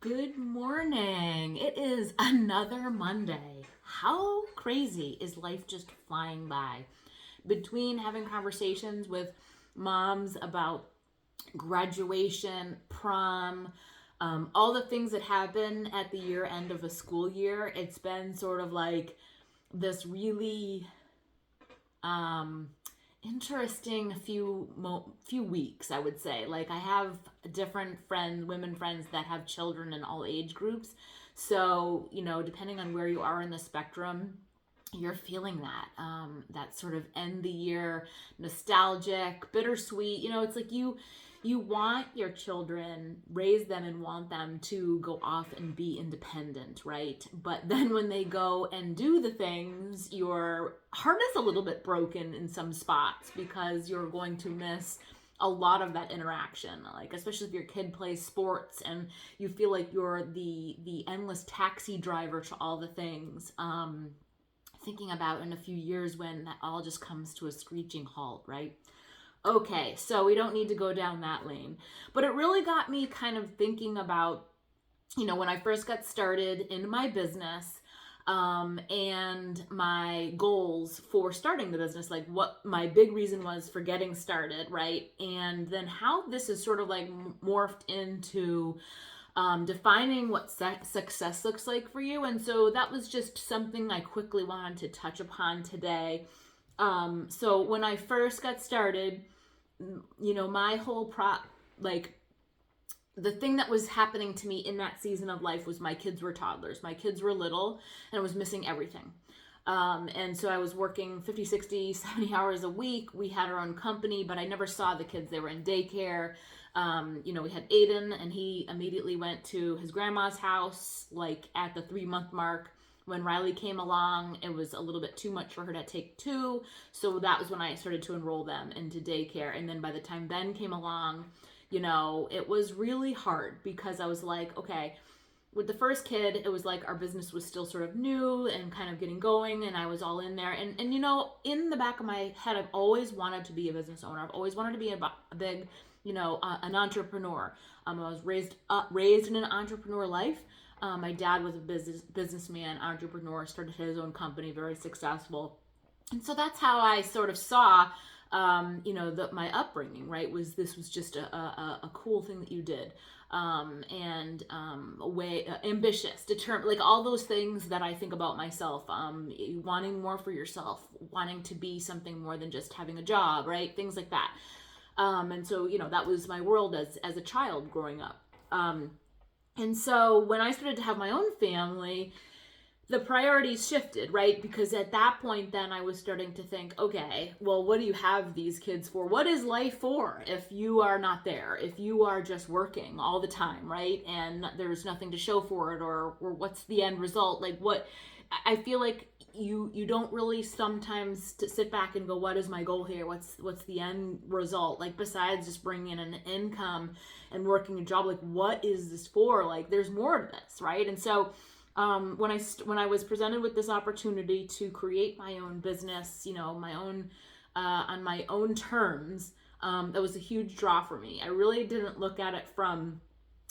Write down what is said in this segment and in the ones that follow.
Good morning. It is another Monday. How crazy is life just flying by? Between having conversations with moms about graduation, prom, all the things that happen at the year end of a school year, it's been sort of like this really um, interesting few weeks, I would say. Like I have different friends, women friends that have children in all age groups. So, depending on where you are in the spectrum, you're feeling that sort of end the year nostalgic, bittersweet. It's like you want your children, raise them and want them to go off and be independent, right? But then when they go and do the things, your heart is a little bit broken in some spots because you're going to miss a lot of that interaction, like especially if your kid plays sports and you feel like you're the endless taxi driver to all the things. Thinking about in a few years when that all just comes to a screeching halt, right? Okay, so we don't need to go down that lane. But it really got me kind of thinking about, when I first got started in my business, and my goals for starting the business, like what my big reason was for getting started, right? And then how this is sort of like morphed into defining what success looks like for you. And so that was just something I quickly wanted to touch upon today. So when I first got started, my whole like the thing that was happening to me in that season of life was my kids were toddlers. My kids were little and I was missing everything. And so I was working 50, 60, 70 hours a week. We had our own company, but I never saw the kids. They were in daycare. We had Aiden and he immediately went to his grandma's house, like at the 3-month mark. When Riley came along, it was a little bit too much for her to take two. So that was when I started to enroll them into daycare. And then by the time Ben came along, it was really hard because I was like, okay, with the first kid, it was like our business was still sort of new and kind of getting going, and I was all in there. And in the back of my head, I've always wanted to be a business owner. I've always wanted to be a big, an entrepreneur. I was raised in an entrepreneur life. My dad was a businessman, entrepreneur, started his own company, very successful. And so that's how I sort of saw, my upbringing, right? This was just a cool thing that you did. A way ambitious, determined, like all those things that I think about myself, wanting more for yourself, wanting to be something more than just having a job, right? Things like that. And so, that was my world as a child growing up. And so when I started to have my own family, the priorities shifted, right? Because at that point, then I was starting to think, okay, well, what do you have these kids for? What is life for if you are not there? If you are just working all the time, right? And there's nothing to show for it, or what's the end result? Like what, I feel like you don't really sometimes to sit back and go, what is my goal here? What's the end result? Like besides just bringing in an income and working a job, like what is this for? Like there's more to this, right? And so when I was presented with this opportunity to create my own business, my own on my own terms, that was a huge draw for me. I really didn't look at it from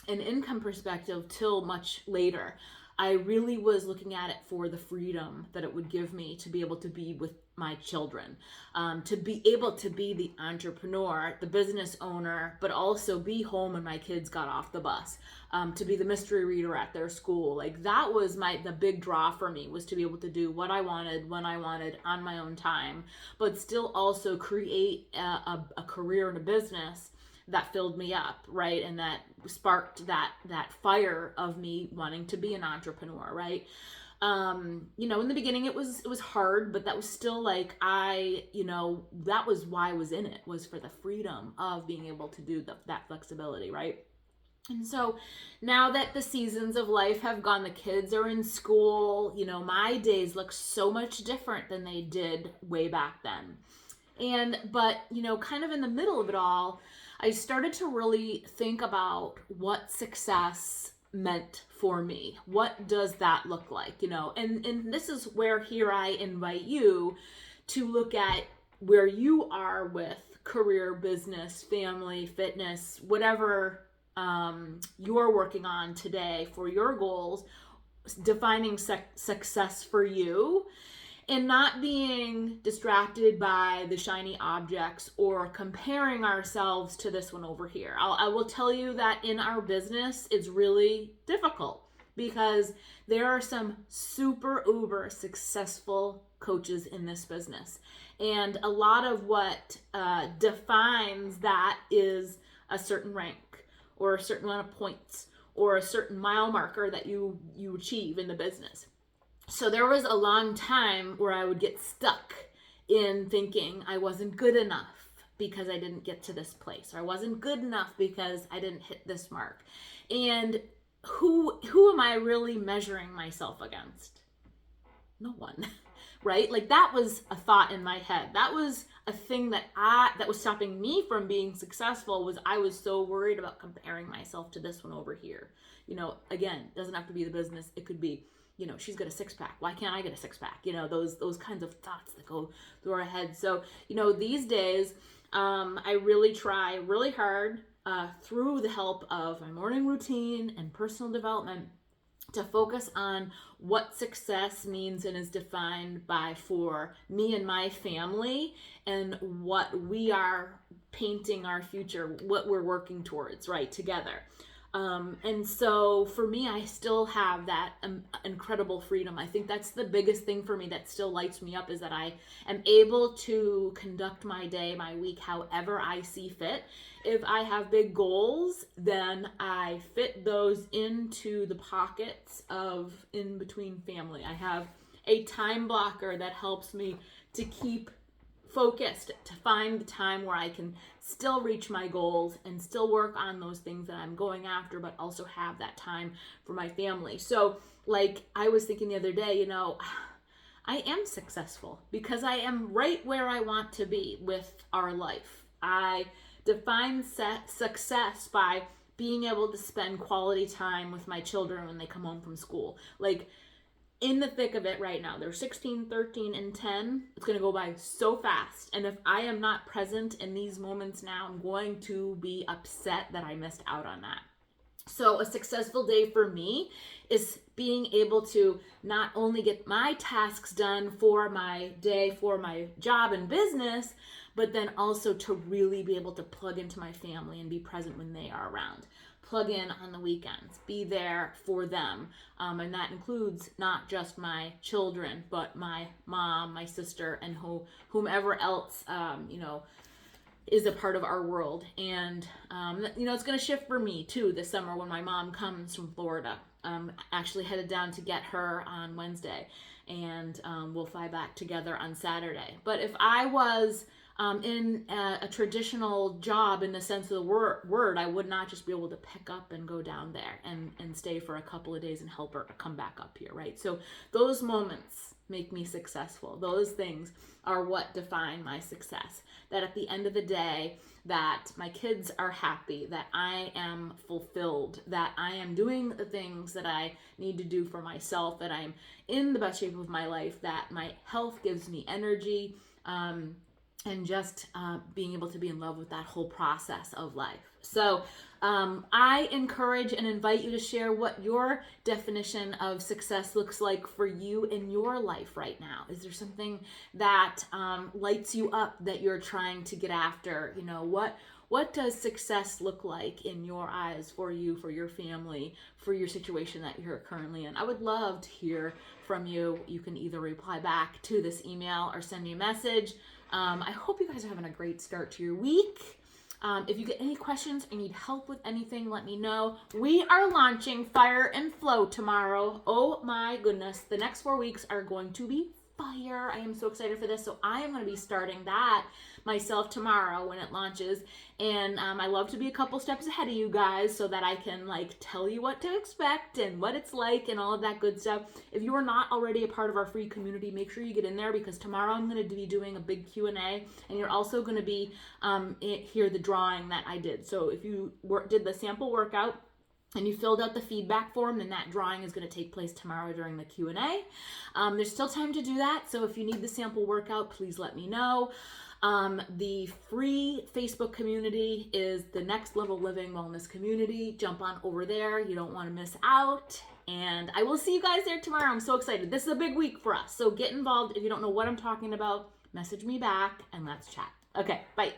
an income perspective till much later. I really was looking at it for the freedom that it would give me to be able to be with my children, to be able to be the entrepreneur, the business owner, but also be home when my kids got off the bus, to be the mystery reader at their school. Like that was the big draw for me, was to be able to do what I wanted, when I wanted, on my own time, but still also create a career and a business that filled me up, right? And that sparked that fire of me wanting to be an entrepreneur, right? In the beginning it was hard, but that was still like that was why I was in it, was for the freedom of being able to do that flexibility, right? And so now that the seasons of life have gone, the kids are in school, my days look so much different than they did way back then. But kind of in the middle of it all, I started to really think about what success meant for me. What does that look like? And this is where here I invite you to look at where you are with career, business, family, fitness, whatever you're working on today for your goals, defining success for you, and not being distracted by the shiny objects or comparing ourselves to this one over here. I will tell you that in our business, it's really difficult because there are some super uber successful coaches in this business. And a lot of what defines that is a certain rank or a certain amount of points or a certain mile marker that you achieve in the business. So there was a long time where I would get stuck in thinking I wasn't good enough because I didn't get to this place, or I wasn't good enough because I didn't hit this mark. And who am I really measuring myself against? No one. Right? Like, that was a thought in my head. That was a thing that was stopping me from being successful, was I was so worried about comparing myself to this one over here. Again, doesn't have to be the business. It could be, she's got a six pack. Why can't I get a six pack? Those kinds of thoughts that go through our heads. So, these days, I really try really hard through the help of my morning routine and personal development to focus on what success means and is defined by for me and my family, and what we are painting our future, what we're working towards, right, together. And so for me, I still have that incredible freedom. I think that's the biggest thing for me that still lights me up, is that I am able to conduct my day, my week, however I see fit. If I have big goals, then I fit those into the pockets of in between family. I have a time blocker that helps me to keep focused, to find the time where I can still reach my goals and still work on those things that I'm going after, but also have that time for my family. So, like, I was thinking the other day, I am successful because I am right where I want to be with our life. I define success by being able to spend quality time with my children when they come home from school. Like, in the thick of it right now, they're 16, 13, and 10. It's going to go by so fast. And if I am not present in these moments now, I'm going to be upset that I missed out on that. So a successful day for me is being able to not only get my tasks done for my day, for my job and business, but then also to really be able to plug into my family and be present when they are around. Plug in on the weekends, be there for them. And that includes not just my children, but my mom, my sister, and whomever else, is a part of our world. And, it's going to shift for me too this summer when my mom comes from Florida. Actually headed down to get her on Wednesday, and we'll fly back together on Saturday. But if I was in a traditional job in the sense of the word, I would not just be able to pick up and go down there and stay for a couple of days and help her come back up here, right? So those moments make me successful. Those things are what define my success. That at the end of the day, that my kids are happy, that I am fulfilled, that I am doing the things that I need to do for myself, that I'm in the best shape of my life, that my health gives me energy, and just being able to be in love with that whole process of life. So I encourage and invite you to share what your definition of success looks like for you in your life right now. Is there something that lights you up that you're trying to get after? What does success look like in your eyes for you, for your family, for your situation that you're currently in? I would love to hear from you. You can either reply back to this email or send me a message. I hope you guys are having a great start to your week. If you get any questions or need help with anything, let me know. We are launching Fire and Flow tomorrow. Oh my goodness. The next 4 weeks are going to be fire. I am so excited for this. So I am going to be starting that myself tomorrow when it launches. And I love to be a couple steps ahead of you guys so that I can tell you what to expect and what it's like and all of that good stuff. If you are not already a part of our free community, make sure you get in there, because tomorrow I'm going to be doing a big Q&A, and you're also going to be hear the drawing that I did. So if you did the sample workout and you filled out the feedback form, then that drawing is going to take place tomorrow during the Q&A. There's still time to do that, so if you need the sample workout, please let me know. The free Facebook community is the Next Level Living Wellness Community. Jump on over there. You don't want to miss out. And I will see you guys there tomorrow. I'm so excited. This is a big week for us. So get involved. If you don't know what I'm talking about, message me back and let's chat. Okay, bye.